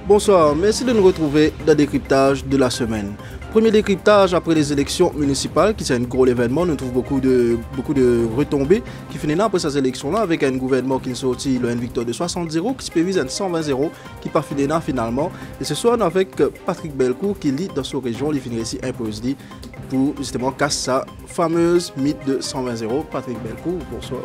Bonsoir, merci de nous retrouver dans le décryptage de la semaine. Premier décryptage après les élections municipales, qui c'est un gros événement. Nous trouvons beaucoup de retombées qui finissent après ces élections-là avec un gouvernement qui est sorti une victoire de 60-0, qui se pévise à 120-0, qui part finalement. Et ce soir, avec Patrick Belcourt qui lit dans sa région, il finit ici imposé pour justement casser sa fameuse mythe de 120-0. Patrick Belcourt, bonsoir.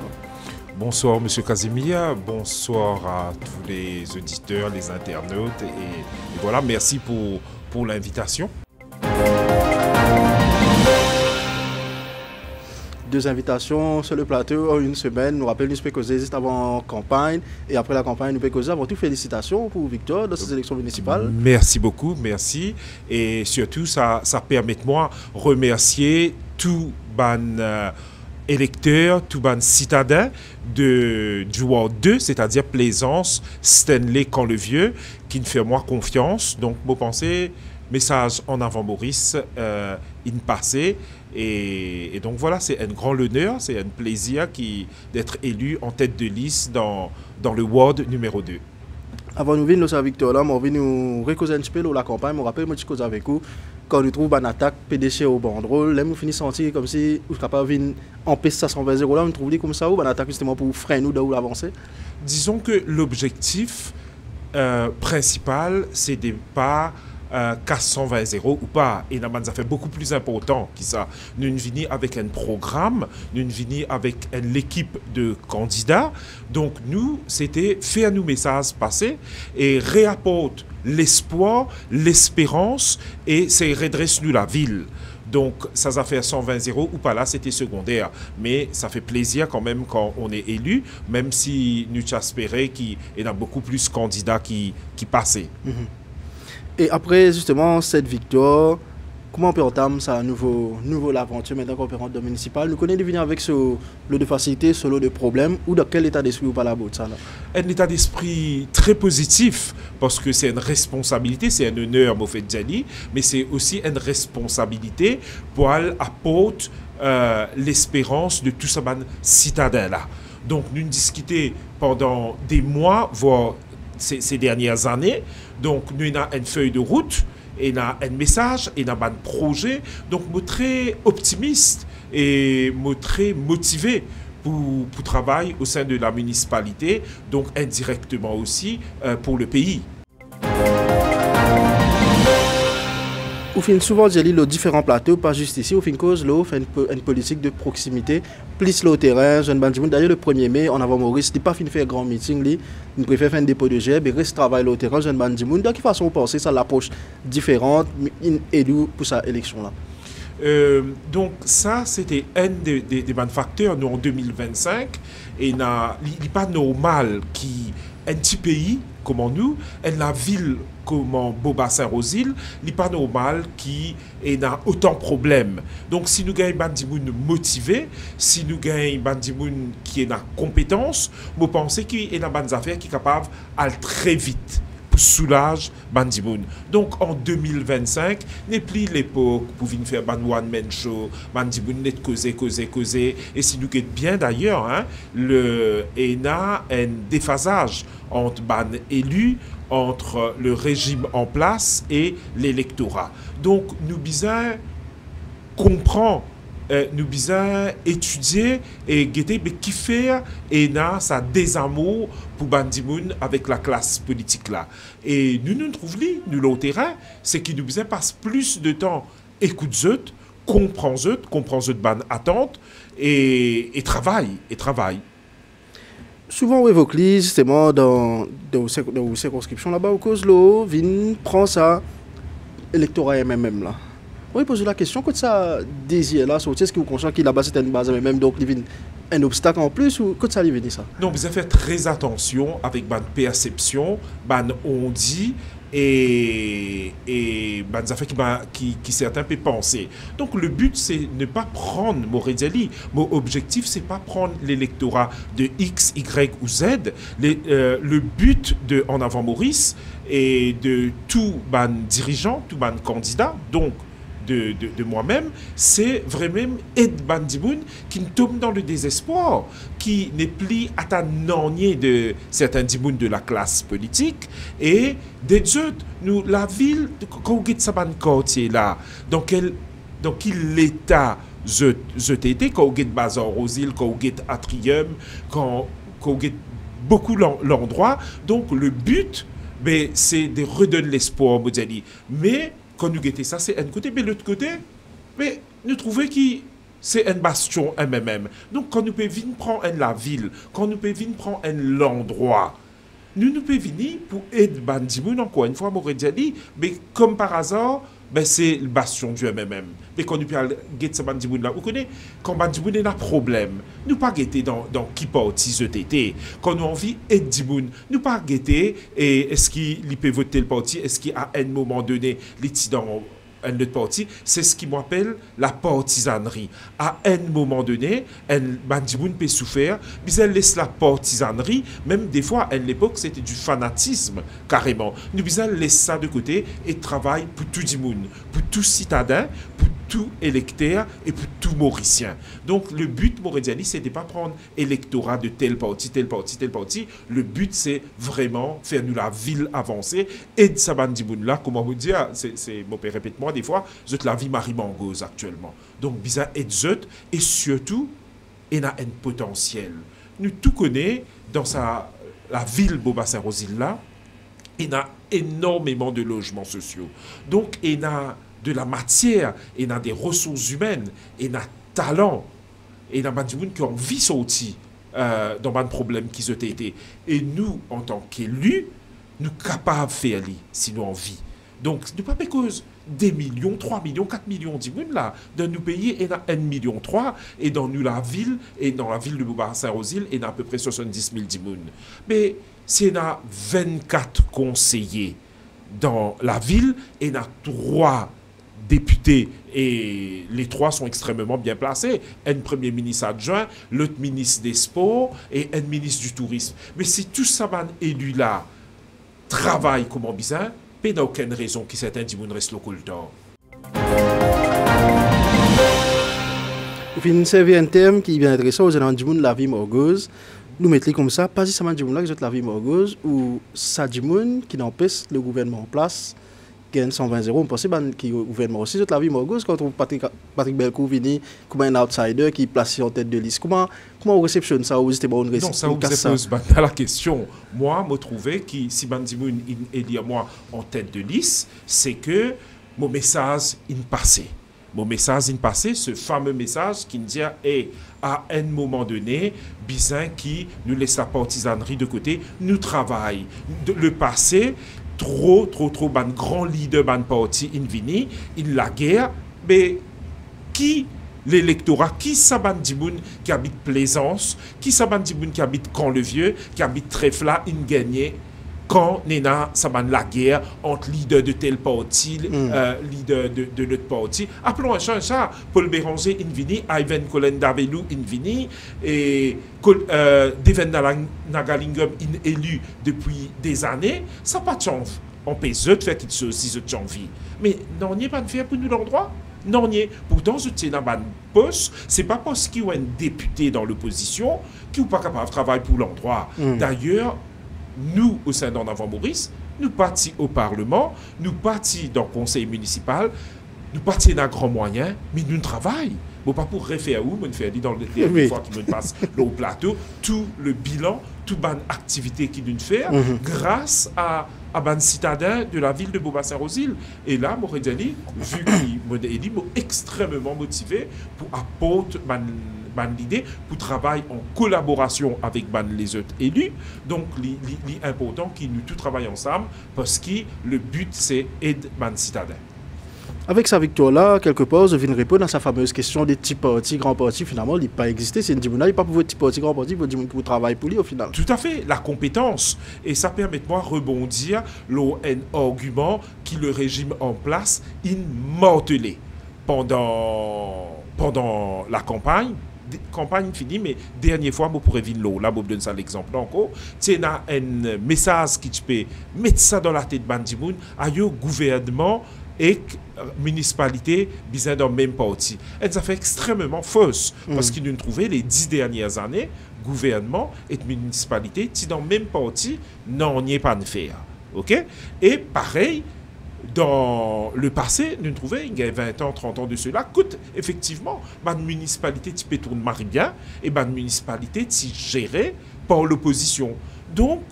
Bonsoir Monsieur Casimir, bonsoir à tous les auditeurs, les internautes et voilà, merci pour l'invitation. Deux invitations sur le plateau en une semaine. Nous rappelons, nous pouvons causer juste avant la campagne et après la campagne, nous pouvons causer avant tout. Félicitations pour Victor dans ces élections municipales. Merci beaucoup, merci. Et surtout, ça permet de moi remercier tout électeurs, tout ban citadins du Ward 2, c'est-à-dire Plaisance, Stanley, Camp-le-Vieux, qui me fait moi confiance. Donc, moi, pensez, message en avant Maurice, in passé. Et donc, voilà, c'est un grand honneur, c'est un plaisir d'être élu en tête de liste dans le Ward numéro 2. Avant de venir nous Victor, là, on vient nous récauser un petit peu la campagne. Je rappelle, moi, je avec vous. Quand nous trouvons une attaque PDC au banderole, là, nous finissons sentir comme si nous sommes capables de empêcher ça 120-0. Là, nous trouvons comme ça, une attaque justement pour freiner nous d'où l'avancer. Disons que l'objectif principal, c'est de pas casse 120-0 ou pas. Et ça fait beaucoup plus important que ça. Nous venons avec un programme, nous venons avec l'équipe de candidats. Donc nous, c'était faire nos messages passer et réapporter l'espoir, l'espérance et c'est redresse nous la ville. Donc ça a fait 120-0 ou pas là, c'était secondaire. Mais ça fait plaisir quand même quand on est élu, même si nous espérons qu'il y a beaucoup plus de candidats qui passaient. Et après justement cette victoire, comment on peut entamer ça nouveau l'aventure maintenant qu'on peut rentrer dans le municipal? Nous connaissons venir avec ce lot de facilité, ce lot de problèmes, ou dans quel état d'esprit ou pas la botte ça là? Un état d'esprit très positif, parce que c'est une responsabilité, c'est un honneur, Moufed Djali, mais c'est aussi une responsabilité pour apporter l'espérance de tous ces citadins là. Donc nous discutons pendant des mois, voire ces dernières années. Donc, nous avons une feuille de route, et un message, et un projet. Donc, je suis très optimiste et très motivé pour travailler au sein de la municipalité, donc indirectement aussi pour le pays. Au fin souvent dire les différents plateaux, pas juste ici, au fin cause l'eau fait une politique de proximité, plus le terrain, jeune bandimoun. D'ailleurs le 1er mai, en avant Maurice, il n'a pas fini de faire un grand meeting, il préfère faire un dépôt de gerbe, il reste travailler le terrain, jeune bandimoun. De quelle façon vous pensez ça l'approche différente, élu pour sa élection là? Donc ça, c'était un des facteurs, nous en 2025, et il n'est pas normal qu'un petit pays comme nous, et la ville comme Boba-Saint-Rosil, il n'est pas normal qu'il y ait autant de problèmes. Donc si nous gagnons des gens motivés, si nous gagnons des gens qui ont des compétences, je pense qu'il y a des affaires qui sont capables d'aller très vite. Soulage Bandimoun. Donc en 2025, n'est plus l'époque pour venir faire un one-man show, Bandimoun n'est causer. Et si nous êtes bien d'ailleurs, hein, il y a un déphasage entre ban élus, entre le régime en place et l'électorat. Donc nous besoin comprendre. Nous besoin étudier et guetter qui fait et na ça désamour pour Bandimoun avec la classe politique là. Et nous trouvons nous le terrain, c'est qu'il nous besoin passe plus de temps écoute zut, comprend ban attente et travail. Souvent on évoque justement dans vos circonscriptions là-bas au cause l'eau vient prend ça électorat même là. On pose la question, quand ça désir là, est-ce que vous consciez qu'il a base une base même, donc il vient un obstacle en plus ou que ça lui venait ça? Non, vous avez fait très attention avec ma perception, on dit et des affaires qui certains peuvent penser. Donc le but c'est ne pas prendre Moredzeli. Mon objectif c'est pas prendre l'électorat de X, Y ou Z. Le but de En Avant Maurice et de tout dirigeant, tout candidat, donc de moi-même, c'est vraiment Ed Bandimoun qui tombe dans le désespoir, qui n'est plus attendant de certains dimoun de la classe politique et des autres. Nous, la ville, quand vous êtes dans quartier là, dans quel état je t'étais, quand vous êtes Bazar Rosil, quand vous êtes Atrium, quand vous êtes beaucoup l'endroit. Donc le but, c'est de redonner l'espoir, Modjali. Mais quand nous guettons ça, c'est un côté, mais l'autre côté, mais nous trouvons que c'est un bastion MMM. Donc quand nous pouvons venir prendre la ville, quand nous pouvons venir prendre l'endroit, nous pouvons venir pour aider Bandimoun, encore une fois, Moredzeli, mais comme par hasard, c'est le bastion du MMM. Mais quand nous pouvons guetter ce Bandimoun là, vous connaissez, quand Bandimoun a un problème, nous pas guetter dans qui parti ETT. Quand nous avons envie d'aider Dimoun, nous pas guetter et est-ce qu'il peut voter le parti, est-ce qu'à un moment donné, les dans un autre parti, c'est ce qui m'appelle la partisanerie. À un moment donné, un bandimoun peut souffrir, mais elle laisse la partisanerie, même des fois, à l'époque, c'était du fanatisme, carrément. Nous laisse ça de côté et travaille pour tout dimoun, pour tout citadin, pour tout électeur et pour tout mauricien. Donc, le but, Moredzeli, c'est de ne pas prendre électorat de tel parti, tel parti, tel parti. Le but, c'est vraiment faire nous la ville avancer et de sa bandimoun-là, comment vous dire, mon père répète-moi des fois, zut la vie Marie Mangose actuellement. Donc, bizarre et zut, et surtout, il a un potentiel. Nous tout connaissons dans la ville Boba-Saint-Rosil là, il a énormément de logements sociaux. Donc, il a de la matière, il a des ressources humaines, il a talent, il a des gens qui ont envie de sortir dans un problème qui ont été. Et nous, en tant qu'élus, nous sommes capables de faire ça, si nous avons envie. Donc, nous pas cause des millions, 3 millions, 4 millions de gens là. Dans nos pays, il y a 1,3 million. Et dans nous, la ville, et dans la ville de Boba-Saint-Rosil, il y a à peu près 70 000 gens. Mais si on a 24 conseillers dans la ville, et on a 3 députés, et les 3 sont extrêmement bien placés. Un premier ministre adjoint, l'autre ministre des Sports et un ministre du Tourisme. Mais si tout ça, élu là, travaille comme bizarre, il n'y a aucune raison que certains dimoun restent le d'or. Vous avez un terme qui est bien intéressant, vous avez dit la vie morgose. Nous mettons comme ça, pas seulement dit la vie morgose, ou ça dit qui n'empêche le gouvernement en place, gagne 120 euros. On pense que le gouvernement aussi, la vie morgose, quand on Patrick Belcourt vient comme un outsider qui est placé en tête de liste. Comment on réceptionne ça? Ou c'était bon, non, ça vous pose la question. Moi, je trouvais que si Bandimoun est moi en tête de liste, c'est que mon message est passé. Mon message est passé, ce fameux message qui me dit à un moment donné, bizarre qui nous laisse la partisanerie de côté, nous travaillons. Le passé, trop, ban grand leader, ban parti, invini, il la guerre, mais qui l'électorat, qui Sabandimoun qui habite Plaisance, qui Sabandimoun qui habite Camp-le-Vieux, qui habite Trèfla, il gagnait quand Nena Saban la guerre entre leader de tel parti, leader de l'autre parti. Appelons un chat, Paul Béranger invini, Ivan Colin Davelou invini, et Deven Nagalingum élu depuis des années, ça n'a pas de chance. On peut se faire quelque chose si je envie. Mais non, il n'y a pas de faire pour nous l'endroit. Non, pourtant, je tiens dans un poste, ce n'est pas parce qu'il y a un député dans l'opposition qui n'est pas capable de travailler pour l'endroit. D'ailleurs, nous, au sein d'En Avant Maurice, nous partons au Parlement, nous partons dans le conseil municipal, nous partons dans grands moyens, mais nous travaillons. Bon, pas pour refaire où, mais faire dans le dernier fois qui nous passe au plateau, tout le bilan, toute bonne activité qui nous fait, grâce à ban citadin de la ville de Boba-Saint-Rosil. Et là, Moredzeli, vu qu'il m'a extrêmement motivé pour apporter l'idée pour travailler en collaboration avec les autres élus. Donc, l'important qu'ils nous tous travaillons ensemble parce que le but, c'est aider les citadins. Avec sa victoire-là, quelque part, je viens de répondre à sa fameuse question des petits partis, grands partis. Finalement, il n'a pas existé. C'est une Dimouna, il n'y a pas pour petit parti, grand parti, il faut dire qu'il travaille pour lui au final. Tout à fait, la compétence. Et ça permet de moi rebondir un argument qui le régime en place, il mortelé pendant la campagne finie, mais dernière fois, je pourrais venir là, je donne ça l'exemple encore. Tu as un message qui tu peux mettre ça dans la tête de Bandimoun, à un gouvernement et municipalité bizarre dans le même parti. Et ça fait extrêmement fausse, parce qu'ils nous trouvé les 10 dernières années, gouvernement et municipalité, qui dans le même parti, n'en y est pas de faire. OK? Et pareil, dans le passé, nous trouvons, il y a 20 ans, 30 ans de cela, coûte effectivement, ma municipalité qui peut tourner marie bien, et ma municipalité qui gérée par l'opposition. Donc,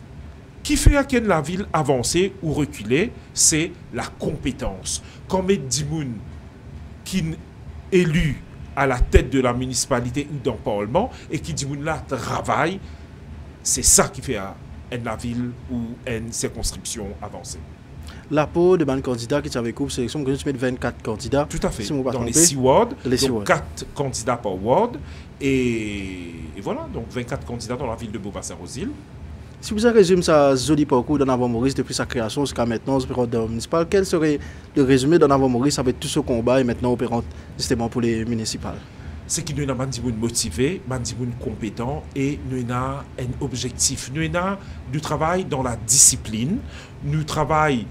qui fait à quelle la ville avancer ou reculer, c'est la compétence. Quand met Dimoun qui est élu à la tête de la municipalité ou dans le Parlement et qui Dimoun là travaille, c'est ça qui fait à la ville ou une circonscription avancée. La peau de ban candidat qui avait coupé sélection, que je mets 24 candidats. Tout à fait. Si dans les 6 wards, donc 4 candidats par ward. Et voilà, donc 24 candidats dans la ville de Beaubassin-Rosil. Si vous résumez ça joli parcours d'en avant Maurice depuis sa création jusqu'à maintenant, opérant municipal, quel serait le résumé d'en avant Maurice avec tout ce combat et maintenant opérant justement pour les municipales? C'est que nous avons un monde motivé, un monde compétent et nous avons un objectif. Nous avons du travail dans la discipline, nous travaillons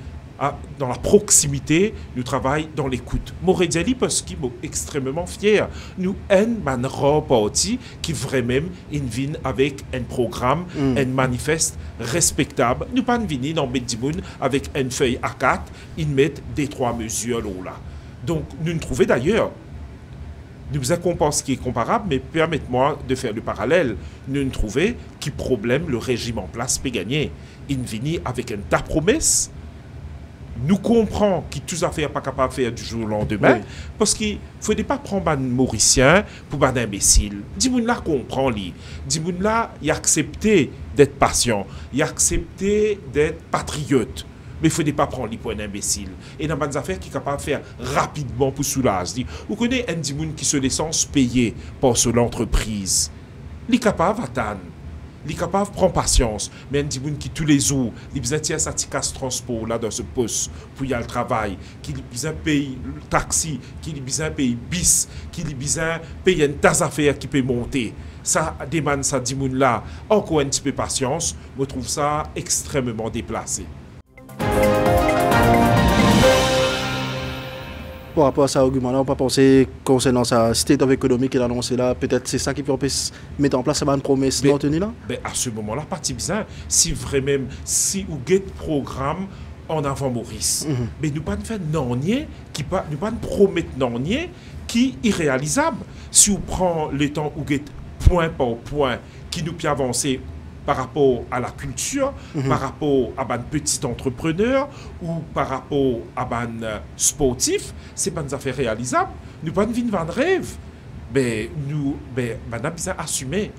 dans la proximité, nous travaillons dans l'écoute. Morédiali, parce qu'il est extrêmement fier. Nous avons un reparti qui vraiment vient avec un programme, un manifeste respectable. Nous ne pas venir dans Bedimoun avec une feuille A4, ils mettent des 3 mesures là. Donc, nous nous trouvons d'ailleurs, nous avons un compas qui est comparable, mais permettez-moi de faire le parallèle. Nous nous trouvons qui problème le régime en place peut gagner. Il vient avec une ta promesse. Nous comprenons qu'il tout à fait pas capable de faire du jour au lendemain, parce qu'il ne faut pas prendre un Mauricien pour un imbécile. Dimoun là comprend lui. Dimoun là, il a accepté d'être patient, il a accepté d'être patriote. Mais il ne faut pas prendre lui pour un imbécile. Et dans des affaires qui est capable de faire rapidement pour soulager. Vous connaissez un Dimoun qui se laisse payer par son entreprise. Il est capable d'attendre. Il est capable de prendre patience. Mais un Dimoun qui tous les jours, il a besoin de sa transport là dans ce poste pour y aller au travail, qui a besoin de payer le taxi, qui a besoin de payer bis, qui a besoin de payer une tasse d'affaires qui peut monter. Ça demande ça Dimoun là encore un petit peu de patience. Je trouve ça extrêmement déplacé. Par rapport à cet argument-là, on ne peut pas penser concernant sa state of économique qu'il a annoncé là, peut-être c'est ça qui peut mettre en place une promesse non tenue là? À ce moment-là, parti bizarre, si vraiment, si vous avez un programme en avant Maurice, mais nous ne pouvons pas faire non-nier, nous pas promettre non-nier qui est irréalisable. Si vous prenez le temps où vous avez point par point qui nous peut avancer par rapport à la culture, par rapport à un petit entrepreneur ou par rapport à un sportif, ce n'est pas une affaire réalisable. Nous ne pouvons pas vivre un rêve. Mais nous avons besoin d'assumer.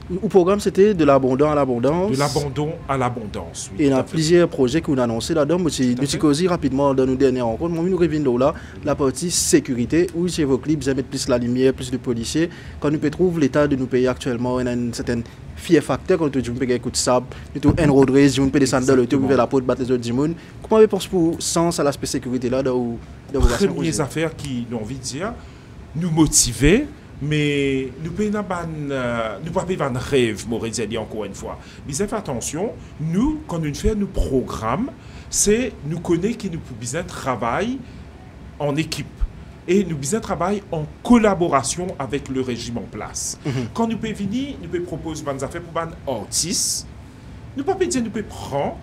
Le programme, c'était de l'abondant à l'abondance. De l'abandon à l'abondance. Oui, et il y a plusieurs projets qu'on a annoncés là-dedans. Nous avons rapidement dans nos dernières rencontres. Nous revenons là, la partie sécurité, où chez vos clips, vous mettre plus la lumière, plus de policiers. Quand nous trouvons l'état de nos pays actuellement, il y a une certaine fier facteur quand tu peux un coup de sable, tu un road race, tu peux descendre dans le tour, tu peux la peau de battre les autres dimoun. Comment vous pensez pour sens à l'aspect sécurité là dans vos premières affaires qui, nous envie de dire, nous motiver, mais nous ne pouvons pas faire un rêve, Maurice dit encore une fois. Mais faites attention, nous, quand nous faisons nos programmes, c'est nous connaissons que nous pouvons travailler en équipe. Et nous besoin travailler en collaboration avec le régime en place. Quand nous pouvons venir, nous pouvons proposer des affaires pour des artistes. Nous ne pouvons pas dire nous pouvons prendre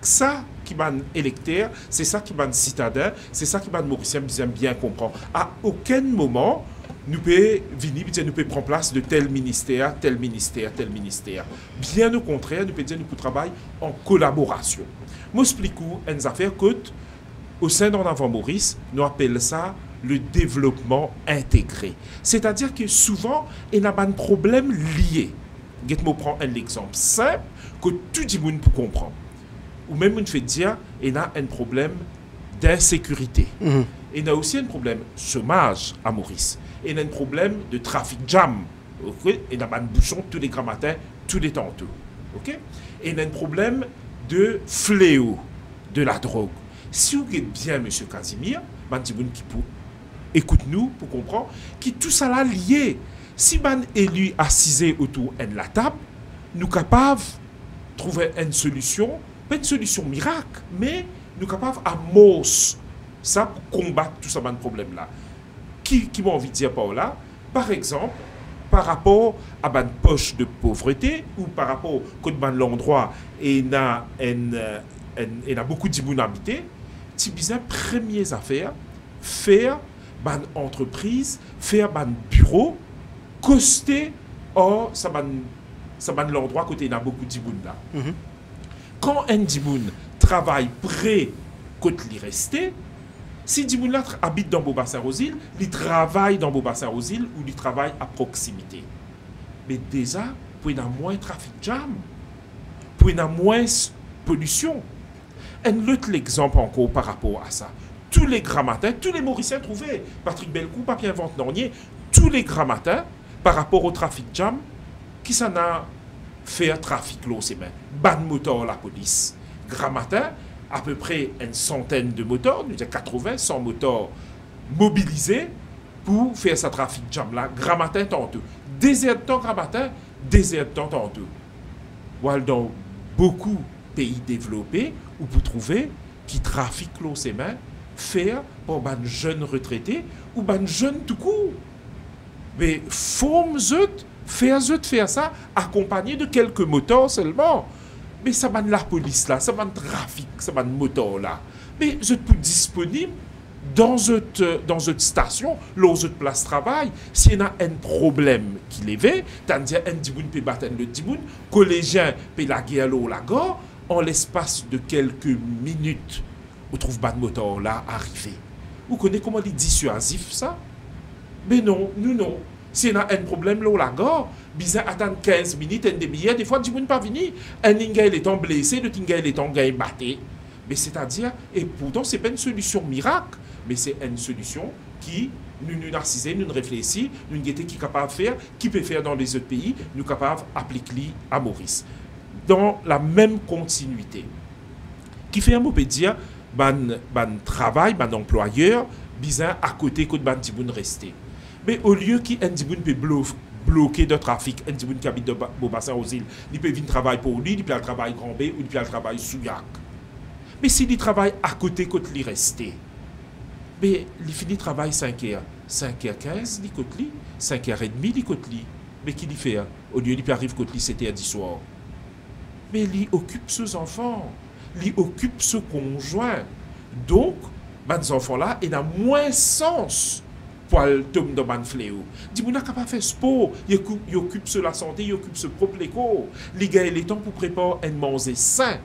ça qui est électeur, c'est ça qui est citadin, c'est ça qui est mauricien, bien comprendre. À aucun moment, nous pouvons venir et dire nous pouvons prendre place de tel ministère, tel ministère, tel ministère. Bien au contraire, nous pouvons dire nous pouvons travailler en collaboration. Moi, je explique une affaire que, au sein d'En Avant Maurice, nous appelons ça le développement intégré. C'est-à-dire que souvent, il y a un problème lié. Je vais prendre un exemple simple que tout le monde peut comprendre. Ou même on fait dire qu'il y a un problème d'insécurité. Et il y a aussi un problème de chômage à Maurice. Et il y a un problème de trafic jam. Okay? Et il y a un bouchon tous les grands matins, tous les tantôt. Okay? Et il y a un problème de fléau de la drogue. Si vous êtes bien, M. Casimir, qui écoute-nous pour comprendre, que tout ça là lié. Si man élu assisé autour de la table, nous sommes capables de trouver une solution, pas une solution miracle, mais nous sommes capables à mousse ça pour combattre tout ça, man problème là. Qui m'a envie de dire par là, par exemple, par rapport à une poche de pauvreté ou par rapport à l'endroit et il y a beaucoup d'immunité, c'est bizarre, premières affaires, faire une entreprise, faire un bureau, coster, or, ça va l'endroit côté il y a beaucoup d'immunité là. Quand un dimoun travaille près côté l'y rester, si Dimoun là habite dans Beaubassin-aux-Îles, il travaille dans Beaubassin-aux-Îles ou il travaille à proximité. Mais déjà, pour y avoir moins de trafic jam, pour y avoir moins de pollution. Un autre exemple encore par rapport à ça. Tous les grands matins, tous les Mauriciens trouvaient, Patrick Belcou, Papier Invente Nornier, tous les grands matins, par rapport au trafic jam, qui s'en a fait un trafic là, c'est bien. Ban moteur la police. Grand matin, à peu près une centaine de moteurs, nous disons 80, 100 moteurs mobilisés pour faire ce trafic jam là, grand matin tantôt. Désert de temps grand matin, désert de temps tantôt. Voilà dans beaucoup de pays développés où vous trouvez qui trafiquent l'eau ses mains, faire pour un jeune retraité ou un jeune tout court. Mais faut faire ça accompagné de quelques moteurs seulement. Mais ça va de la police là, ça va de trafic, ça va de moteur là. Mais vous êtes disponible dans une station, là où vous êtes place de travail. S'il y a un problème qui l'éveille, c'est-à-dire un dimoun peut battre le dimoun, collégien peut la guerre la gare, en l'espace de quelques minutes, vous trouvez pas de moteur là arriver. Vous connaissez comment il est dissuasif ça? Mais non, nous non. S'il y a un problème là, la gare, bizarre attendre 15 minutes, un demi-heure, des fois, du monde pas venir. Un inga il est en blessé, le tinga il est en gain batté. Mais c'est-à-dire, et pourtant, ce n'est pas une solution miracle, mais c'est une solution qui nous narcisons, nous réfléchissons, nous qui est capable de faire, qui peut faire dans les autres pays, nous capables d'appliquer à Maurice. Dans la même continuité. Qui fait un mot peut dire, ban travail, ban employeur, bizarre à côté que ban tiboun resté. Mais au lieu qu'un Diboun peut bloquer le trafic, un Diboun qui habite dans Beaubassin-aux-Îles, il peut venir travailler pour lui, il peut travailler Grand B ou il peut travailler sous Yac. Mais s'il travaille à côté, quand il reste, mais il finit travail 5h. 5h15, il côté lui, 5h30, il côté lui. Mais qui il fait? Au lieu, il peut arriver côté lui, c'était 10 soir. Mais il occupe ses enfants, il occupe ses conjoints. Donc, ces enfants-là, ils ont moins sens. Pour le tomber dans un fléau. Dis moi n'a pas faire sport, il occupe sur la santé, il occupe ce propre éco. Les gars, il est temps pour préparer un manger sain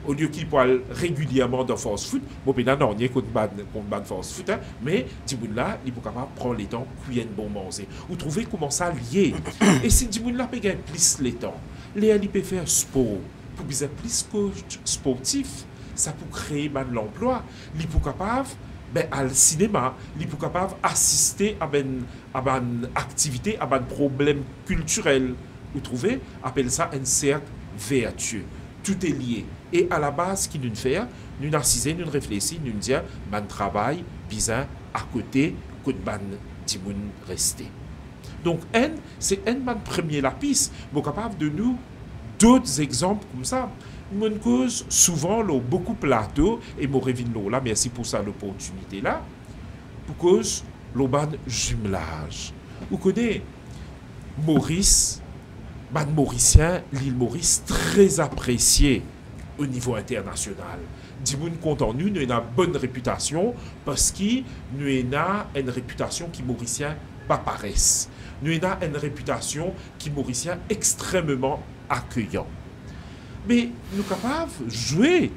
au lieu qu'il parle régulièrement de fast food. Bon, ben non, il y a contre ban fast food, hein, mais dis moi là, il faut capable prendre les temps pour y un bon manger. Vous trouvez comment ça lié? Et si dis moi là peut gagner plus les temps, il peut faire sport pour bien plus coach sportif, ça peut créer l'emploi, il peut capable al cinéma, il est capable d'assister à une activité, à un problème culturel. Vous trouvez, appelle ça un cercle vertueux. Tout est lié. Et à la base, ce qu'il nous fait, nous assisons, nous réfléchissons, nous disons, man travail, bizarre, à côté, que ban timoun resté. Donc, c'est un premier lapis, mais capable de nous d'autres exemples comme ça. Mon cause souvent beaucoup plateau et mon revin là, merci pour ça l'opportunité là. Pour cause l'auban jumelage. Vous connaissez Maurice, Mauricien, l'île Maurice très apprécié au niveau international. Dis-moi content nous avons une bonne réputation parce que nous avons une réputation qui Mauricien pas paraisse. Nous avons une réputation qui Mauricien extrêmement accueillant. Mais nous sommes capables de jouer,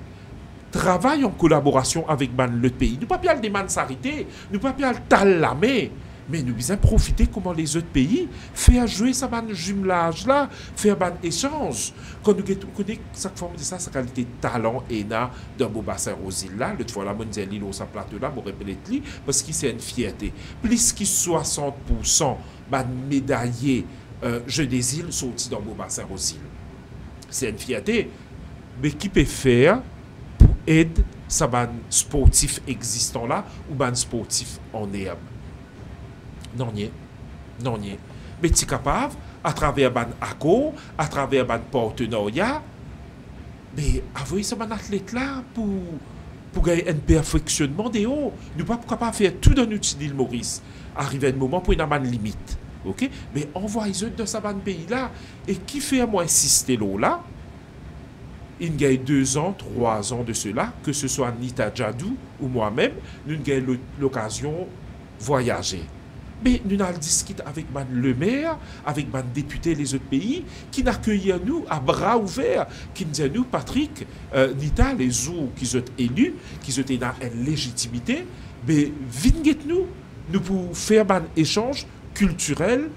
travailler en collaboration avec le pays. Nous ne pouvons pas demander s'arrêter, nous ne pouvons pas tal la main. Mais nous devons profiter comment les autres pays font jouer ça ban jumelage là, faire ban échange. Quand nous connaissons chaque forme de ça, sa qualité talent et na dans beau bassin aux îles là, le fois la mondiale l'île au sa plateau là, pour répéter parce que c'est une fierté. Plus que 60% ban médaillés Jeux des îles sortis dans beau bassin aux îles. C'est une fierté. Mais qui peut faire pour aider ça ban sportif existant là ou ban sportif en herbe? Non, nie. Non, nie. Mais tu es capable, à travers ban accord, à travers ban partenariat, mais avoir ce ban athlète là pour gagner un perfectionnement des hauts. Nous ne sommes pas capables de faire tout dans notre île Maurice. Arriver un moment pour une limite. OK? Mais envoyez-eux dans ce pays là. Et qui fait moi insister là? Il gagne 2 ans, 3 ans de cela, que ce soit Nita Djadou ou moi-même, nous avons l'occasion de voyager. Mais nous avons discuté avec le maire, avec le député des autres pays, qui n'accueillent nous à bras ouverts, qui nous disent nous, Patrick, Nita, les jours qui sont élus, qui sont dans une légitimité, mais venez nous pour faire un échange culturel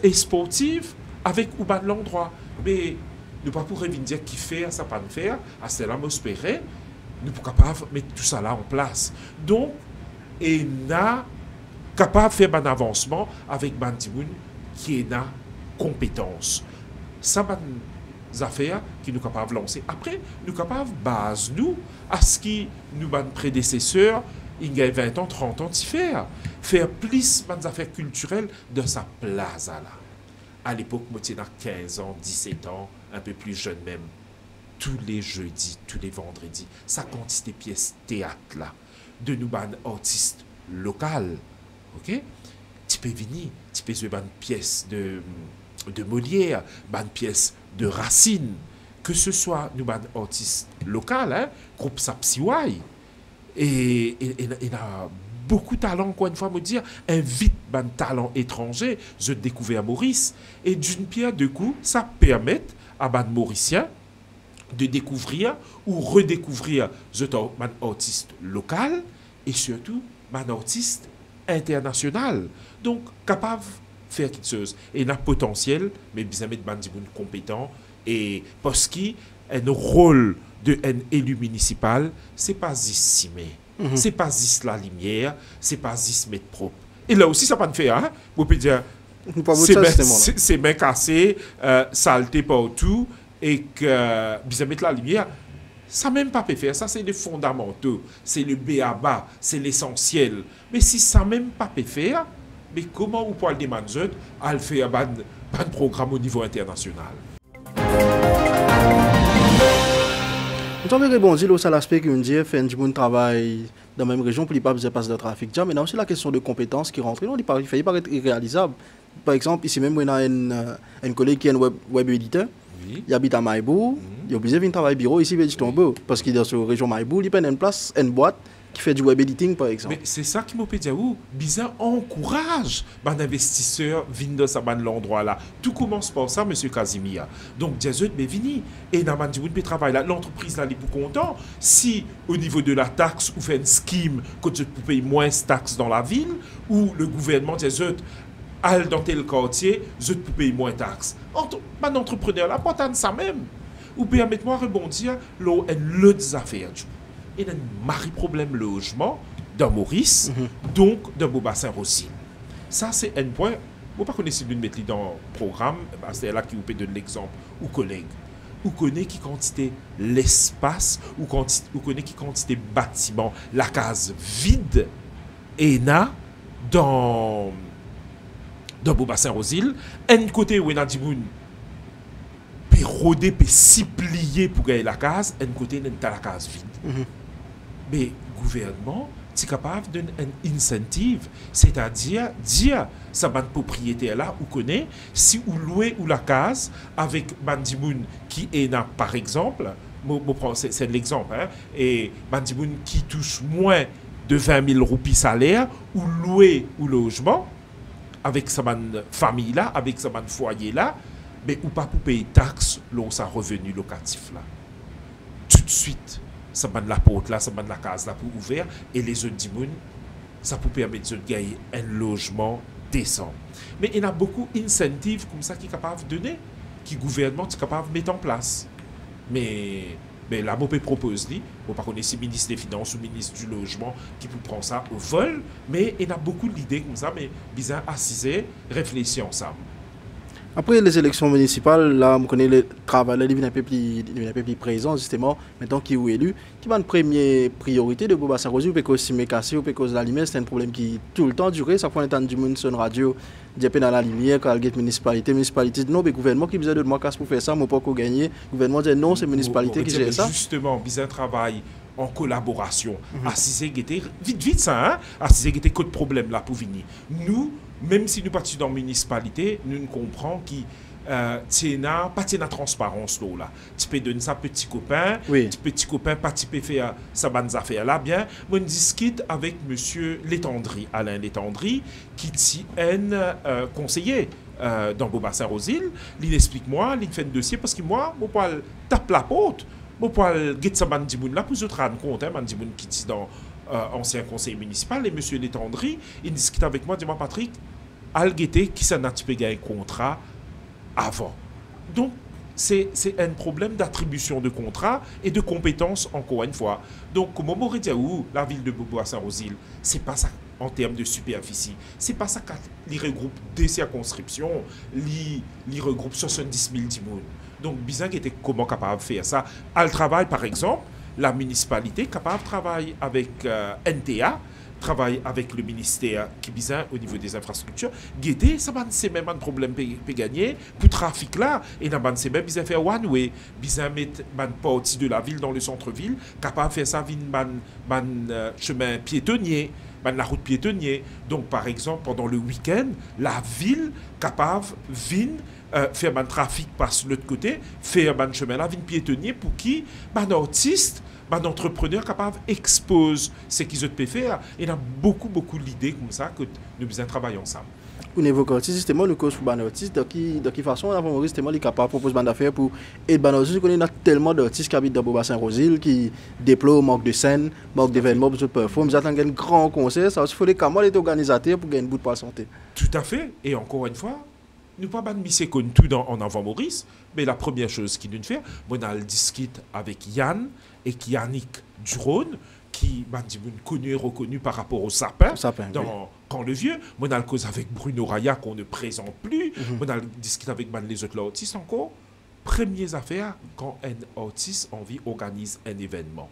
et sportif avec l'endroit. Mais nous ne pouvons pas dire qui fait, ça pas faire, à cela m'espérer, nous ne pouvons pas mettre tout ça là en place. Donc, et n'a capable de faire un avancement avec Bandimoun qui est dans compétence. Ça, des affaires qui nous capables de lancer. Après, nous capables de base nous à ce qui nous nos prédécesseurs, il y a 20 ans, 30 ans, de faire. Faire plus des affaires culturelles de sa plaza là. À l'époque, moi, j'étais 15 ans, 17 ans, un peu plus jeune même. Tous les jeudis, tous les vendredis, ça quantité de pièces théâtre là, de nous artistes locaux. OK? Tu peux venir, tu peux jouer une pièce de Molière, une pièce de Racine, que ce soit nous artistes locaux, hein, groupe Sapsiwai. Et il a beaucoup de talent, encore une fois, me dire, invite un talent étranger, je découvert Maurice. Et d'une pierre deux coups, ça permet à ban Mauricien de découvrir ou redécouvrir un artiste local et surtout un artiste international. Donc, capable de faire quelque chose. Et il a potentiel, mais bien mettre des gens compétents. Et parce qu'il a un rôle de un élu municipal, c'est pas ici, mais c'est pas ici la lumière, c'est pas ici mettre propre. Et là aussi, ça pas de faire, hein? Vous pouvez dire, c'est bien cassé, saleté partout, et que bien mettre la lumière. Ça même pas peut faire, ça c'est les fondamentaux, c'est le b.a.-ba, c'est l'essentiel. Mais si ça même pas peut faire, mais comment vous pouvez demander à le faire un programme au niveau international? Nous avons répondu à l'aspect que nous disons, faire du bon travail dans la même région pour ne pas passer de trafic. Mais il y a aussi la question de compétences qui rentre. Il fait paraître irréalisable. Par exemple, ici même, on a un collègue qui est un web éditeur. Oui. Il habite à Maïbou. Il est obligé de venir travailler au bureau ici, il tombe. Parce qu'il est dans la région Maïbou, il prend une place, une boîte qui fait du web editing, par exemple. Mais c'est ça qui m'a dit, bizarre, encourage les investisseurs à venir dans l'endroit là. Tout commence par ça, M. Casimir. Donc, Diazot, mais vini. Et dans le travail là, l'entreprise là, elle est pour content. Si, au niveau de la taxe, vous faites une scheme que vous payez moins de taxes dans la ville, ou le gouvernement, Diazot, al dans tel quartier, je peux payer moins de taxes. Un entrepreneur là, pas tant ça même. Ou permettez-moi de rebondir, l'autre affaire. Il y a un mari problème logement dans Maurice, donc dans Beaubassin aussi. Ça, c'est un point. Vous ne connaissez pas de mettre dans le programme, c'est là qui vous peut donner l'exemple, ou collègue. Vous connaissez qui quantité l'espace, ou connaissez qui quantité bâtiment, la case vide, et là, dans Beaubassin aux îles, un côté où il y a des gens qui rôder, qui s'y plier pour gagner la case, un côté où il y a la case vide. Mais le gouvernement est capable de donner un incentive, c'est-à-dire dire sa bande propriétaire là, ou connaît, si vous louez ou la case avec Bandimoun qui est là, par exemple, c'est l'exemple, hein, et Bandimoun qui touche moins de 20 000 roupies salaire, ou louer ou logement, avec sa famille là, avec sa foyer là, mais ou pas pour payer taxes, sa revenu locatif là. Tout de suite, ça m'a de la porte là, ça m'a de la case là pour ouvrir, et les autres dimounes, ça peut permettre de gagner un logement décembre. Mais il y a beaucoup d'incentives comme ça qui sont capables de donner, qui le gouvernement est capable de mettre en place. Mais là, je peux proposer, je ne sais pas si le ministre des Finances ou le ministre du Logement qui peut prendre ça au vol, mais il y a beaucoup d'idées comme ça, mais bizarre assiser, réfléchir ensemble. Après les élections municipales, là, on connaît le travail, là, il est un peu plus présent, justement, maintenant qu'il est élu. Qui va une première priorité de Boba Sarkozy, ou parce que Cassé, ou parce que la lumière, c'est un problème qui tout le temps duré. Ça fait un temps du monde sur une radio, il dans la lumière, quand il y a une municipalité, non, mais le gouvernement qui besoin de moi pour faire ça, moi pas qu'on gagne. Le gouvernement dit non, c'est la municipalité qui gère ça. Justement, bizarre travail en collaboration. Assisé vite ça, hein? Assisé était que de problème là pour venir. Nous, même si nous partons dans la municipalité, nous comprenons qu'il pas de transparence là. Tu peux donner ça petit copain, petit copain pas tu peux faire ça bonnes affaires là bien. Moi je discute avec monsieur Létendry, Alain Létendry qui est un conseiller dans Beaubassin-Rosil. Il explique moi, il fait un dossier parce que moi je peux tape la porte. Je peux get ça ban dimoun là pour se rendre compte ban dimoun qui est dans ancien conseil municipal et monsieur Létendry, il discute avec moi, dis-moi Patrick, Algueté qui s'en a tué un contrat avant. Donc, c'est un problème d'attribution de contrat et de compétences, encore une fois. Donc, comme on aurait dit, la ville de Beaubassin-Rosil, c'est pas ça en termes de superficie. C'est pas ça qui regroupe des circonscriptions, qui regroupe 70 000 timoun. Donc, bizarre était comment capable de faire ça. À le travail, par exemple, la municipalité capable de travailler avec NTA, travaille avec le ministère qui bizarre au niveau des infrastructures. Guédé, ça va c'est même un problème pour gagner pour trafic là et dans c'est même bizarre faire one way, bizarre mettre ban partie de la ville dans le centre-ville, capable de faire ça ban chemin piétonnier, ban la route piétonnier. Donc par exemple pendant le week-end, la ville capable faire un trafic passe de l'autre côté, faire un chemin là, vin piétonnier pour qui un artiste, un entrepreneur capable expose ce qu'ils peuvent faire. Il y a beaucoup d'idées comme ça que nous devons travailler ensemble. Au niveau artiste, justement, nous cause pour un artiste, de quelle façon on a justement capable de proposer une affaire pour aider un artiste. On a tellement d'artistes qui habitent dans Beaubassin-Rosil qui déplorent manque de scène, manque d'événements pour se performer. Ils attendent un grand concert, ça il faut les comment les organisateurs pour gagner un bout de santé. Tout à fait. Et encore une fois, nous ne pouvons pas misser comme tout en avant Maurice, mais la première chose qu'il nous fait, on a le discute avec Yann et Yannick Durone, qui m'a dit connu et reconnu par rapport au sapin, dans Camp le Vieux. On a le cause avec Bruno Raya qu'on ne présente plus. On a le discute avec les autres artistes encore. Premières affaires, quand un artiste envie organise un événement.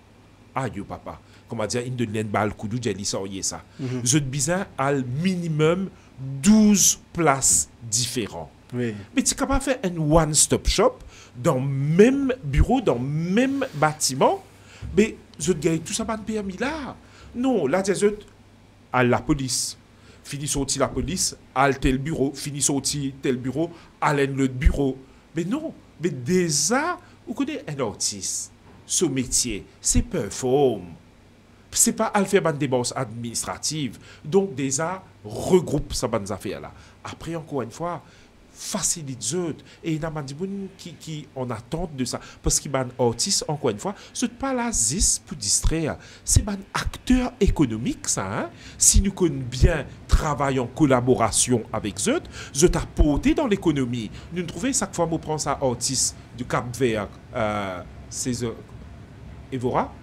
Aïe papa, comment dire, il ne donne pas le coup de ça. Je bizarre à minimum 12 places différentes. Oui. Mais tu es capable de faire un one-stop shop dans le même bureau, dans le même bâtiment. Mais je gagne tout ça pas de permis là. Non, là, tu es à la police. Fini sorti la police, à tel bureau. Fini sorti tel bureau, à l'autre bureau. Mais non, mais déjà, vous connaissez un artiste. Ce métier, c'est perform. C'est pas à faire des dépenses administratives. Donc, déjà, regroupe ça bonnes affaires là. Après, encore une fois, facilite eux. Et il y a des gens qui en attente de ça. Parce qu'il y a des artistes, encore une fois, ce n'est pas la zis pour distraire. C'est un acteur économique, ça. Hein? Si nous connaissons bien travailler en collaboration avec eux, je t'apporte dans l'économie. Nous trouvons chaque fois que je prends ça artiste du Cap-Vert, César Evora.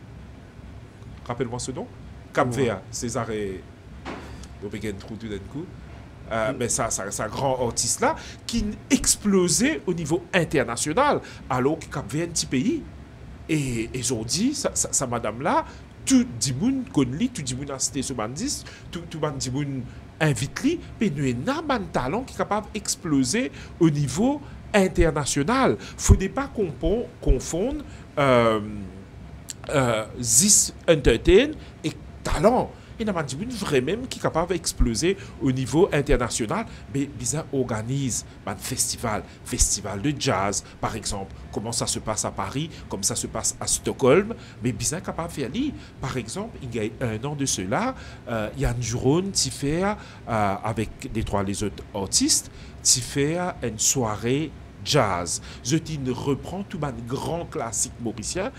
Rappelle-moi ce nom. Cap-Vert, César et... tout d'un coup. Mais ça grand artiste là qui explosait au niveau international alors que Cap-Vert un petit pays et ils ont dit ça madame là tout le monde connaît tout le monde a cité ce bandis tout le monde invite lui mais nous avons un talent qui est capable d'exploser au niveau international. Faudrait pas confondre Zis Entertain et talent. Il y a des gens vraiment qui sont capables d'exploser au niveau international. Mais ils organisent un festival de jazz, par exemple. Comment ça se passe à Paris, comme ça se passe à Stockholm. Mais ils sont capables de faire lire. Par exemple, il y a un an de cela, Yann Durone, qui fait, avec les autres artistes, qui fait une soirée jazz. Zotin reprend tout un grand classique mauricien,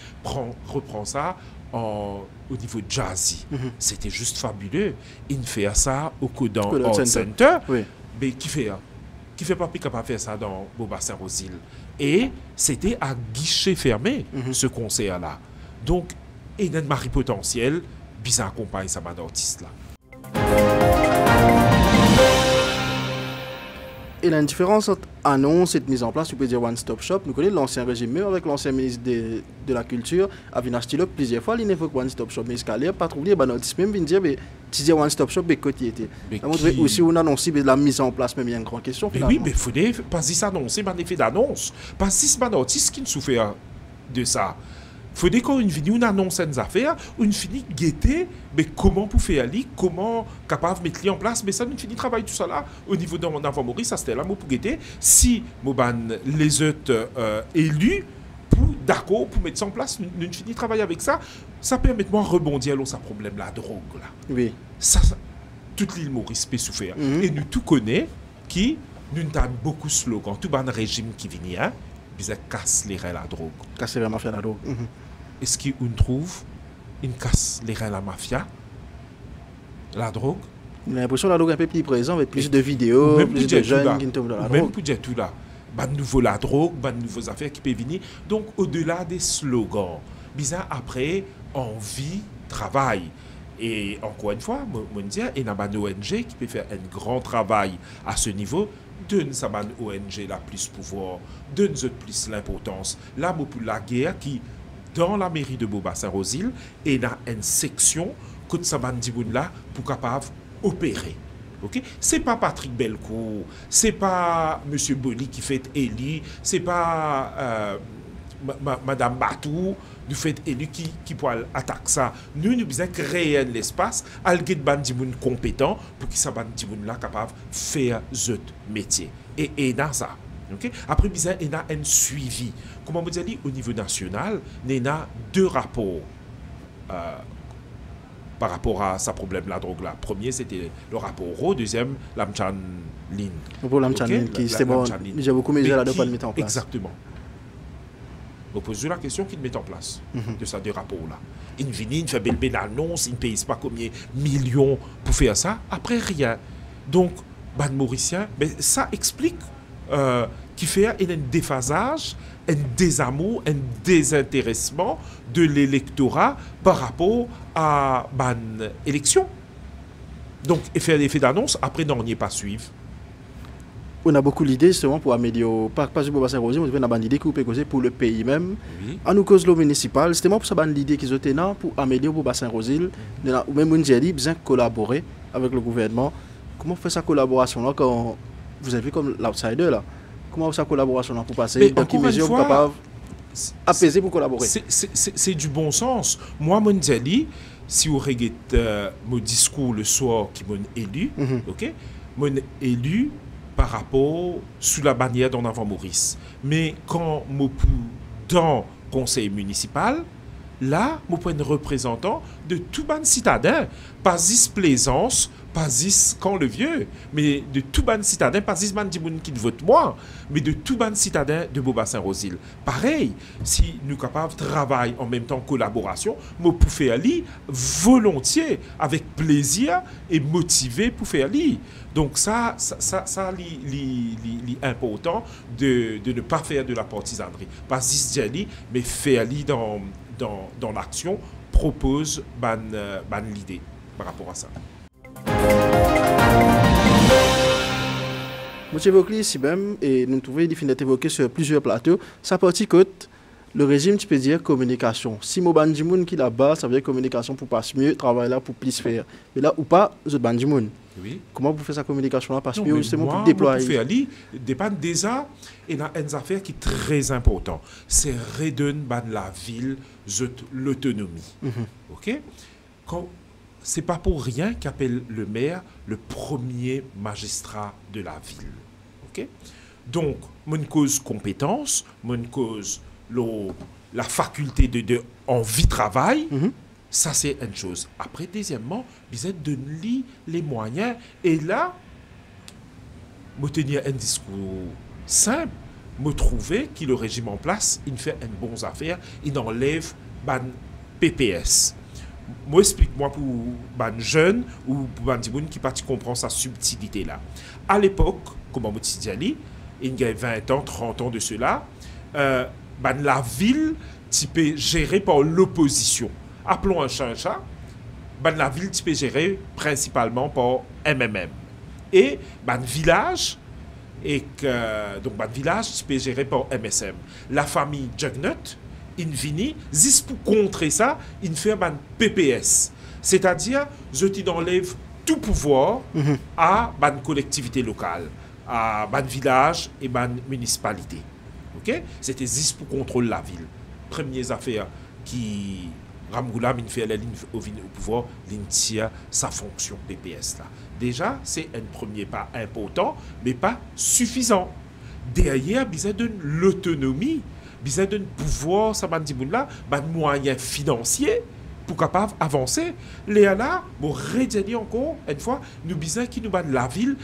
reprend ça au niveau jazzy. C'était juste fabuleux. Il fait ça au Kodan Art Center. Oui. Mais qui fait pas plus capable de faire ça dans Boba Saint-Rosil. Et c'était à guichet fermé, ce concert-là. Donc, il y a un mari potentiel, bizarre accompagne sa bande d'artistes là. Et la différence entre annonce et mise en place, tu peux dire One Stop Shop. Nous connaissons l'ancien régime, mais avec l'ancien ministre de la Culture, Avinash Tilok, plusieurs fois, il évoque One Stop Shop. Mais il pas trouvé des artistes, même, il dit, tu dis One Stop Shop, mais côté était. Aussi, on annonce la mise en place, même il y a une grande question. Mais oui, mais il faudrait pas si s'annoncer, mais en effet d'annonce. Pas si c'est un artiste qui ne souffre de ça. Il faudrait qu'on une annonce une affaire, une finit guetter, mais comment pour faire aller, comment capable de mettre en place, mais ça nous finit travailler tout ça là au niveau d'Enfant Maurice, ça c'était là pour guetter. Si les autres élus d'accord pour mettre ça en place, nous finit travailler avec ça, ça permet de rebondir sur ce problème la drogue là. Oui. Ça toute l'île Maurice peut souffrir. Et nous tout connaissons qui nous avons beaucoup de slogans, tout le régime qui vient, ils cassent les reins la drogue. Casser la mafia la drogue. Est-ce qu'on trouve une casse les reins la mafia, la drogue? J'ai l'impression que la drogue est un peu plus présente, avec plus de vidéos, plus de jeunes qui tombent dans la drogue. Même pour dire tout là. Nouveau la drogue, nouveaux affaires qui peuvent venir. Donc, au-delà des slogans, bizarre après, envie, travail. Et encore une fois, je dis, il y a une ONG qui peut faire un grand travail à ce niveau. Donne sa ONG la plus pouvoir, donne plus l'importance. Là, pour la guerre qui, dans la mairie de Boba Saint-Rosil, il y a une section que sa là pour capable opérer. Okay? C'est pas Patrick Belcourt, c'est pas M. Boli qui fait élu, c'est pas Madame Batou du fait élu qui peut attaquer ça. Nous devons créer un espace, alguer de bandimoun compétent pour que ça bandimoun là capable de faire ce métier. Et dans ça. Okay? Après, il y a un suivi. Comme on vous dit, au niveau national, il y a 2 rapports. Par rapport à ce problème la drogue là. Premier c'était le rapport Ro, deuxième l'Amchan Lin. Pour l'Amchan Lin qui c'est bon, j'ai beaucoup mis là de mettre en place. Exactement. On pose la question qu'il met en place de ces 2 rapports là. Il vient, il fait belle annonce, il ne paye pas combien millions pour faire ça, après rien. Donc ban mauricien, mais ça explique qu'il fait un déphasage, un désamour, un désintéressement de l'électorat par rapport à l'élection. Donc, faire l'effet d'annonce, après, non, on n'y est pas suivre. On a beaucoup d'idées justement pour améliorer, pas juste pour Saint-Rosil, mais on a une idée qui peut causer pour le pays même. Oui. En nous cause le municipal, c'était pour ça l'idée qu'ils ont là pour améliorer pour Saint-Rosil. Ou même on dit besoin de collaborer avec le gouvernement. Comment faire sa collaboration là quand vous avez vu comme l'outsider là? Comment sa collaboration là pour passer? Dans quelle mesure vous capable apaiser pour collaborer? C'est du bon sens. Moi, mon dit, si vous regardez mon discours le soir qui m'a élu, ok, mon élu par rapport sous la bannière d'en avant Maurice. Mais quand je dans le conseil municipal, là, je suis un représentant de tout ban citadin, pas juste plaisance, pas juste quand le vieux, mais de tout ban citadin, pas juste ban qui vote moi, mais de tout ban citadin de Boba Saint-Rosil. Pareil, si nous sommes capables de travailler en même temps collaboration, je peux faire aller volontiers, avec plaisir et motivé pour faire aller. Donc ça est important de ne pas faire de la partisanerie. Pas juste aller, mais faire aller dans l'action, propose l'idée par rapport à ça. Monsieur évoqué ici même, et nous trouvons d'être évoqué sur plusieurs plateaux, sa partie côte, le régime, tu peux dire communication. Si mon bandimoun qui là-bas, ça veut dire communication pour passer mieux, travail là pour plus faire. Mais là, ou pas, je bandimoun. Oui. Comment vous faites sa communication là parce que justement pour déployer. Pour faire ali, dépend déjà et dans une affaire qui est très important, c'est redonner la ville l'autonomie. OK? C'est pas pour rien qu'appelle le maire le premier magistrat de la ville. OK? Donc, mon cause compétence, mon cause la faculté de envie travail. Ça, c'est une chose. Après, deuxièmement, vous êtes donné les moyens. Et là, vous tenir un discours simple. me trouver que le régime en place, il fait une bonne affaire, il enlève ban PPS. Moi, explique-moi pour ban jeune ou pour ban gens qui pas comprend sa subtilité là. À l'époque, comme on dit, il y a 20 ans, 30 ans de cela, la ville typée gérée par l'opposition. Appelons un chat un chat. La ville typée gérée principalement par MMM. Et village, donc village typé géré par MSM. La famille Jugnut, Invini, juste pour contrer ça, il fait un PPS. C'est-à-dire, je enlève tout pouvoir à une collectivité locale, à un village et une municipalité. Okay? C'était juste pour contrôler la ville. Premières affaires qui Ramgoula il fait la ligne au pouvoir, il tire sa fonction PPS là. Déjà, c'est un premier pas important, mais pas suffisant. Derrière, il y a de l'autonomie, il y a de pouvoir, ça m'a dit là, moyens financiers pour capable avancer. Là, bon, redire encore une fois, nous besoin qui nous bat la ville,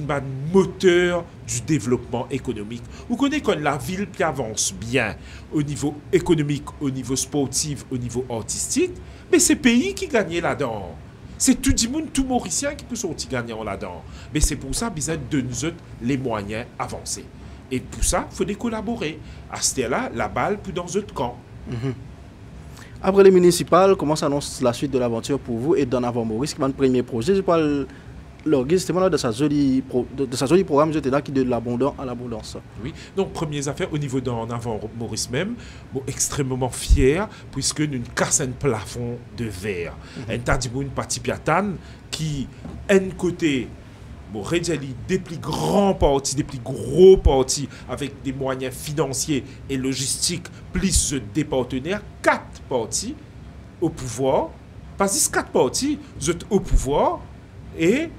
un moteur du développement économique. Vous connaissez quand la ville qui avance bien au niveau économique, au niveau sportif, au niveau artistique, mais c'est le pays qui gagne là-dedans. C'est tout le monde, tout Mauricien qui peut sortir gagnant là-dedans. Mais c'est pour ça besoin de nous autres les moyens avancés. Et pour ça, il faut collaborer. À ce là la balle pour dans notre camp. Après les municipales, comment s'annonce la suite de l'aventure pour vous et d'en avant Maurice, qui est le premier projet? Je parle de sa jolie programme, j'étais là qui de l'abondance à l'abondance. Oui, donc premières affaires au niveau d'en avant Maurice même, bon, extrêmement fier puisque nous cassons un plafond de verre. Un tas de parti piatane qui, un côté, bon, réduit des plus grands partis, des plus gros partis avec des moyens financiers et logistiques, plus des partenaires, 4 partis au pouvoir, pas 4 partis au pouvoir et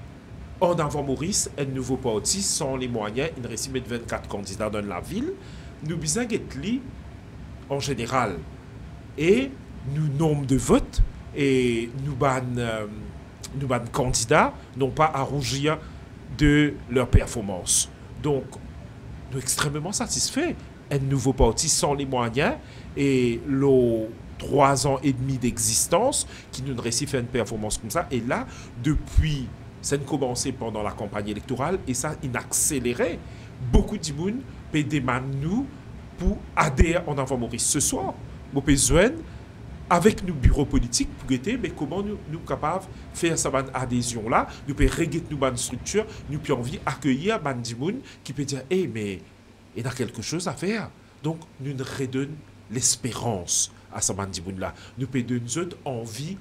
en avant Maurice, un nouveau parti sans les moyens, il réussit mettre 24 candidats dans la ville. Nous besoin d'être en général et nous nombre de votes et nous ban candidats n'ont pas à rougir de leur performance. Donc, nous sommes extrêmement satisfaits. Un nouveau parti sans les moyens et les 3 ans et demi d'existence qui nous réussit faire une performance comme ça. Et là, depuis, ça a commencé pendant la campagne électorale et ça a accéléré. Beaucoup de gens peuvent demander nous pour adhérer en avant Maurice. Ce soir, nous avons besoin avec nos bureaux politiques pour guetter, mais comment nous sommes capables de faire cette adhésion là, nous pouvons régler nos structures, nous pouvons envie d'accueillir des gens qui peuvent dire hey, mais il y a quelque chose à faire. Donc nous redonnons l'espérance à ces gens là. Nous pouvons donner envie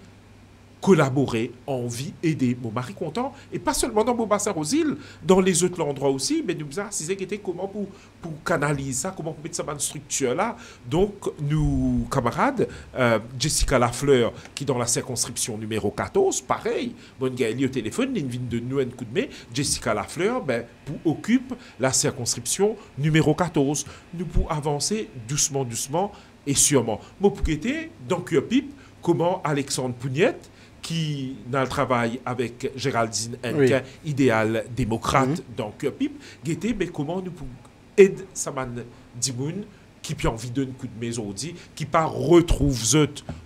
collaborer, envie, aider. Mon mari content, et pas seulement dans mon bassin aux îles, dans les autres endroits aussi, mais nous avons assisté comment pour canaliser ça, comment pour mettre ça dans une structure là. Donc, nous, camarades, Jessica Lafleur, qui dans la circonscription numéro 14, pareil, bonne Gaëlie au téléphone, il vient de nous un coup de main, Jessica Lafleur, pour occupe la circonscription numéro 14. Nous pouvons avancer doucement, doucement et sûrement. Mon pour dans Curepipe, comment Alexandre Pougnette, qui dans le travail avec Géraldine Henquin, idéal démocrate dans Curepipe, mais comment nous pouvons aider Saman Dimoun qui peut envie d'un coup de maison dit, qui pas retrouve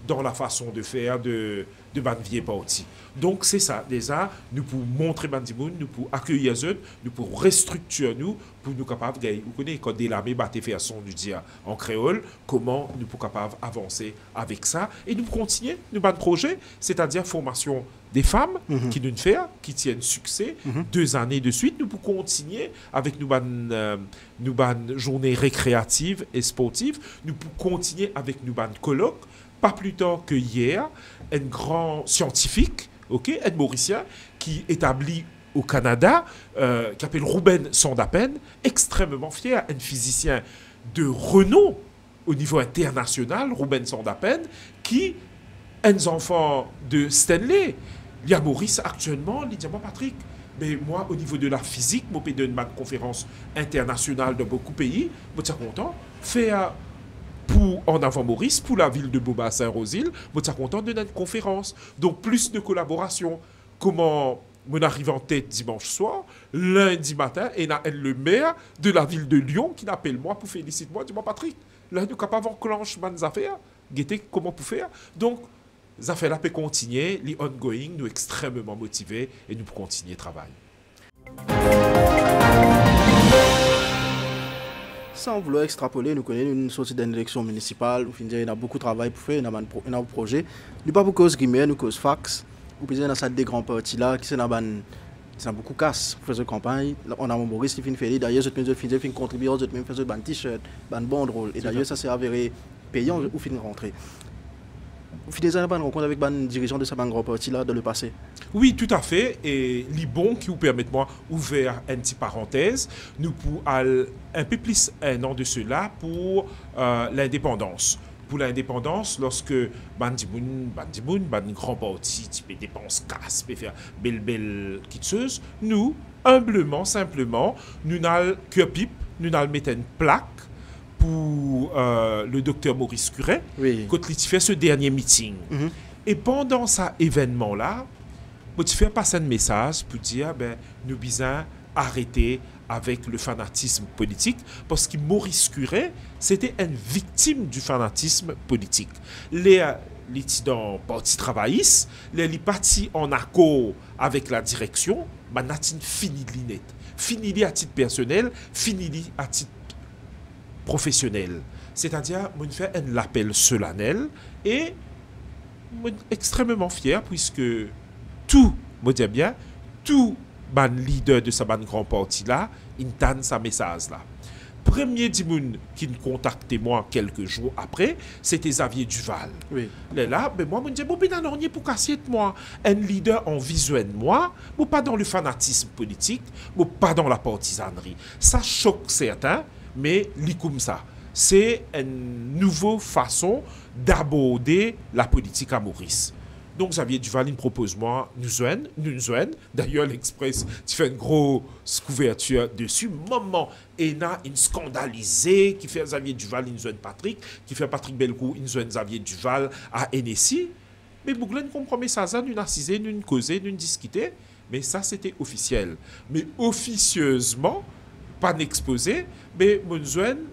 dans la façon de faire de Banvier parti. Donc c'est ça, déjà, nous pouvons montrer Bandimoun, nous pouvons accueillir eux, nous pouvons restructurer nous pour nous capables de gagner. Vous connaissez quand des lames battent faire son du dia en créole, comment nous pouvons capables avancer avec ça et nous continuer nous ban projet, c'est-à-dire formation des femmes qui nous fait, qui tiennent succès 2 années de suite, nous pouvons continuer avec nous ban journées récréatives et sportives, nous pouvons continuer avec nous ban colloques. Pas plus tard que hier, un grand scientifique, un Mauricien, qui établit au Canada, qui s'appelle Ruben Sandapen, extrêmement fier, un physicien de renom au niveau international, Ruben Sandapen, qui un enfant de Stanley. Il y a Maurice actuellement, il dit moi Patrick, mais moi au niveau de la physique, je peux donner une conférence internationale dans beaucoup de pays, je suis content, faire pour en avant Maurice, pour la ville de Boba-Saint-Rosile, je suis content de notre conférence. Donc plus de collaboration. Comment on arrive en tête dimanche soir, lundi matin, et a le maire de la ville de Lyon qui m'appelle moi pour féliciter moi, dis-moi Patrick, là nous sommes capables d'enclencher mes affaires, guetter comment pour faire. Donc, les affaires là peuvent continuer, les ongoing, nous extrêmement motivés et nous pouvons continuer le travail. Sans vouloir extrapoler, nous connaissons une sortie d'une élection municipale, il y a beaucoup de travail pour faire, il y a un projet. Nous pas pour cause guillemets, nous cause fax, ou bien dans cette des grands partis là, qui sont beaucoup de casse pour faire une campagne. On a mon Maurice qui finit faire, d'ailleurs, je finis contribuer, je même faire un t-shirt, un banderole. Et d'ailleurs, ça s'est avéré payant ou fin rentrer. Vous finissez une rencontre avec les dirigeants de ce grand parti là dans le passé? Oui, tout à fait. Et Libon, qui vous permet moi ouvrir une petite parenthèse, nous pour un peu plus un an de cela pour l'indépendance. Pour l'indépendance, lorsque Bandimoun, grand parti, type dépenses casse, peut faire belle quitteuse, nous, humblement, simplement, nous n'allons que pipe, nous n'allons mettre une plaque pour le docteur Maurice Curet, oui, quand il fait ce dernier meeting. Et pendant cet événement-là, il fait passer un message pour dire nous devons arrêter avec le fanatisme politique, parce que Maurice Curet, c'était une victime du fanatisme politique. Les dans le Parti travailliste, les partis en accord avec la direction, Natine fini de l'inet. Fini à titre personnel, fini à titre professionnel. C'est-à-dire, on fait un appel solennel et on est extrêmement fier puisque tout, moi dis bien, tout ban leader de ce grand parti là, il donne sa message là. Premier dimoun qui me contactait moi quelques jours après, c'était Xavier Duval. Oui. Là, moi, je me dis, bon, non, pour casser moi, un leader en visuel moi, ou pas dans le fanatisme politique, ou pas dans la partisanerie. Ça choque certains, mais lit comme ça. C'est une nouvelle façon d'aborder la politique à Maurice. Donc Xavier Duval, il propose moi, nous joignent. D'ailleurs, l'Express, tu fais une grosse couverture dessus. Moment, et là, il scandalisé, qui fait Xavier Duval, il joigne Patrick, qui fait Patrick Belcourt, il joigne Xavier Duval à NSI. Mais Bouglen compromet ça, nous assisé, nous causé, nous discuté. Mais ça, c'était officiel. Mais officieusement, pas exposé, mais mon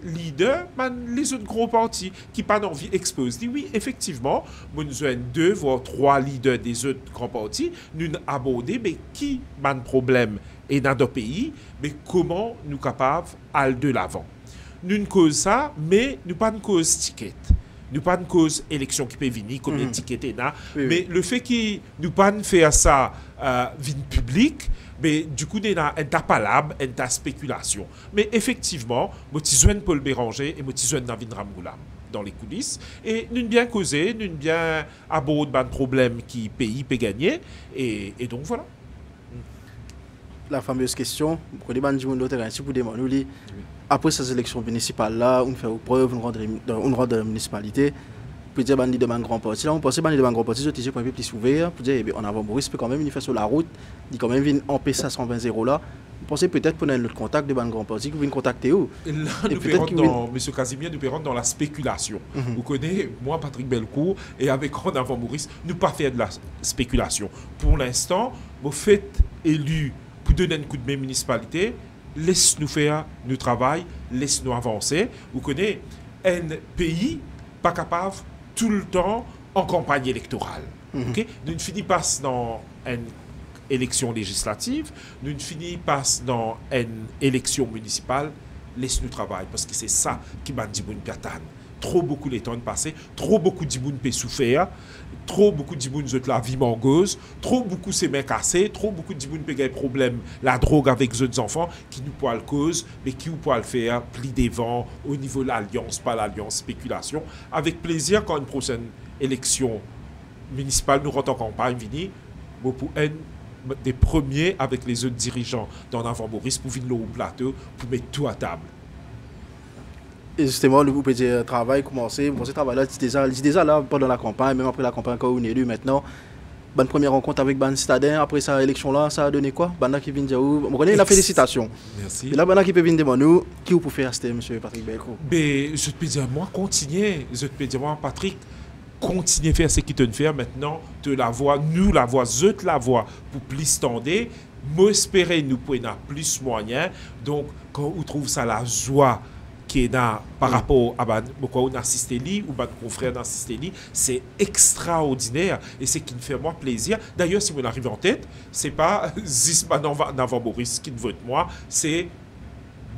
leader, les autres gros partis qui pas envie d'exposer. Oui, effectivement, mon 2 voire 3 leaders des autres grands partis, nous aborder, mais qui a un problème et dans d'autres pays, mais comment nous capables d'aller de l'avant. Nous ne cause ça, mais nous pas une cause ticket. Nous pas une cause élection qui peut venir, combien de tickets est là. Oui, mais le fait que nous pas faire ça vie publique, mais du coup, il y a un tapalab, une spéculation. Mais effectivement, moi, je suis Paul Béranger et moi, je suis Navin Ramgoulam dans les coulisses. Et nous bien causé, nous bien aborder un problème qui pays peut gagner. Et donc, voilà. La fameuse question, vous connaissez pas du terrain, si vous demandez, après ces élections municipales-là, on fait preuve, on rend de la municipalité. Pour dire bandi de un grand parti, là on pensait bandi de un grand parti, je disais pour un peu plus ouvert, pour dire on avant Maurice peut quand même il fait sur la route, il quand même vient en PSA 120 là. Vous pensez peut-être pour un autre contact de un grand parti que vous venez contacter où? Et là nous pérons dans monsieur Casimir, nous pérons dans la spéculation. Vous connaissez moi Patrick Belcourt et avec en avant Maurice, nous pas faire de la spéculation. Pour l'instant, vous faites élu pour donner un coup de main municipalité, laisse-nous faire notre travail, laisse-nous avancer. Vous connaissez un pays pas capable tout le temps en campagne électorale. Okay? Nous ne finissons pas dans une élection législative, nous ne finissons pas dans une élection municipale, laisse-nous travailler, parce que c'est ça qui m'a dit trop beaucoup les temps passés, trop beaucoup de gens peuvent souffrir, trop beaucoup de gens ont la vie mangeuse, trop beaucoup c'est mains cassées, trop beaucoup de gens peuvent avoir des problèmes, la drogue avec les autres enfants, qui nous pourra le cause, mais qui nous pourra le faire, pli devant, au niveau de l'alliance, pas l'alliance, spéculation. Avec plaisir, quand une prochaine élection municipale nous rentre en campagne, pour être des premiers avec les autres dirigeants dans l'avant Maurice pour venir au plateau, pour mettre tout à table. Et justement, le groupe de travail commencé, ce travail-là, déjà là pendant la campagne, même après la campagne, quand on est élu maintenant, bonne première rencontre avec Ban Citadin, après sa élection-là, ça a donné quoi? Banda qui vient dire où? On connaît la félicitation. Merci. Et là, Banda qui peut venir demander nous, qui vous pouvez faire, c'était M. Patrick Belcourt? Je te peux dire, moi, continuer. Je te peux dire, moi, Patrick, continuer à faire ce qu'ils te faire maintenant, te la voix, nous la voix, je te la voix pour plus tendre. Moi, espérer nous pour plus moyens. Donc, quand on trouve ça la joie qui est là par rapport à pourquoi on assiste li ou mon frère d'assister li, c'est extraordinaire et c'est qui me fait moi plaisir. D'ailleurs, si vous arrivez en tête, c'est pas Zisman Navan Boris qui vote moi, c'est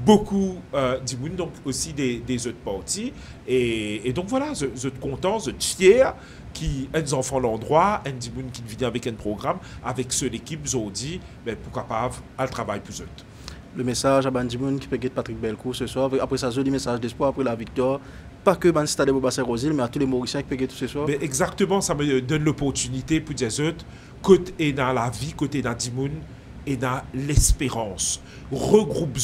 beaucoup d'Imoun, donc aussi des autres partis. Et donc voilà, je suis content, je suis fier qui un enfants l'endroit, un Dimoun qui vient avec un programme, avec ceux l'équipe, j'ai dit, mais pourquoi pas à le travail plus eux. Le message à Bandimoun qui peut être Patrick Belcourt ce soir. Après ça, joli message d'espoir après la victoire. Pas que Ban Stade Bobassé-Rosil, mais à tous les Mauriciens qui peuvent être ce soir. Mais exactement, ça me donne l'opportunité pour dire côté est dans la vie, côté dans Dimoun et dans l'espérance. Regroupe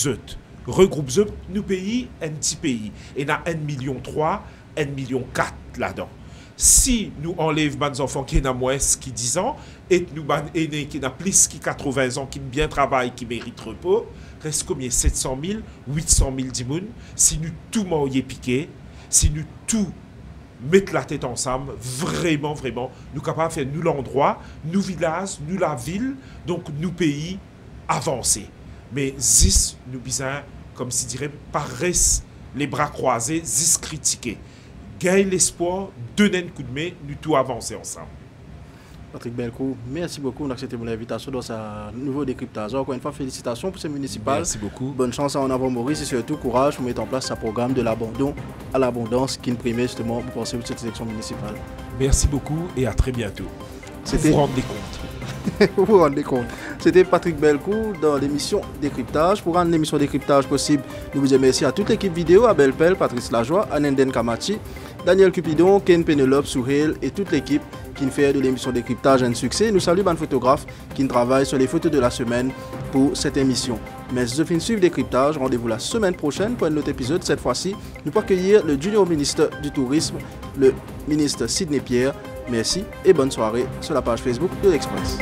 nous pays, un petit pays. Et dans 1,3 million, 1,4 million là-dedans. Si nous enlèvons les enfants qui ont moins qui 10 ans, et nous les aînés qui ont plus qui 80 ans, qui bien travaillent, qui méritent repos, reste combien 700 000, 800 000 dimoun. Si nous tout m'aurions piqué, si nous tout mettons la tête ensemble, vraiment, vraiment, nous sommes capables de faire nous l'endroit, nous villages, nous la ville, donc nous pays avancés. Mais zis, nous besoin, comme si dirait, paraissent les bras croisés, zis critiqués. Gagne l'espoir, donner un coup de main, nous tout avancer ensemble. Patrick Belcourt, merci beaucoup d'accepter mon invitation dans ce nouveau décryptage. Encore une fois, félicitations pour ce municipal. Merci beaucoup. Bonne chance à En Avant Maurice et surtout courage pour mettre en place ce programme de l'abandon à l'abondance qui nous permet justement de penser à cette élection municipale. Merci beaucoup et à très bientôt. Vous vous rendez compte. Vous vous rendez compte. C'était Patrick Belcourt dans l'émission Décryptage. Pour rendre l'émission Décryptage possible, nous vous remercions à toute l'équipe vidéo, à Belpel, Patrice Lajoie, Anenden Kamachi, Daniel Cupidon, Ken Penelope Souhel et toute l'équipe qui fait de l'émission Décryptage un succès. Nous saluons un photographe qui travaille sur les photos de la semaine pour cette émission. Mais je finis suivre Décryptage. Rendez-vous la semaine prochaine pour un autre épisode. Cette fois-ci, nous pouvons accueillir le junior ministre du Tourisme, le ministre Sidney Pierre. Merci et bonne soirée sur la page Facebook de l'Express.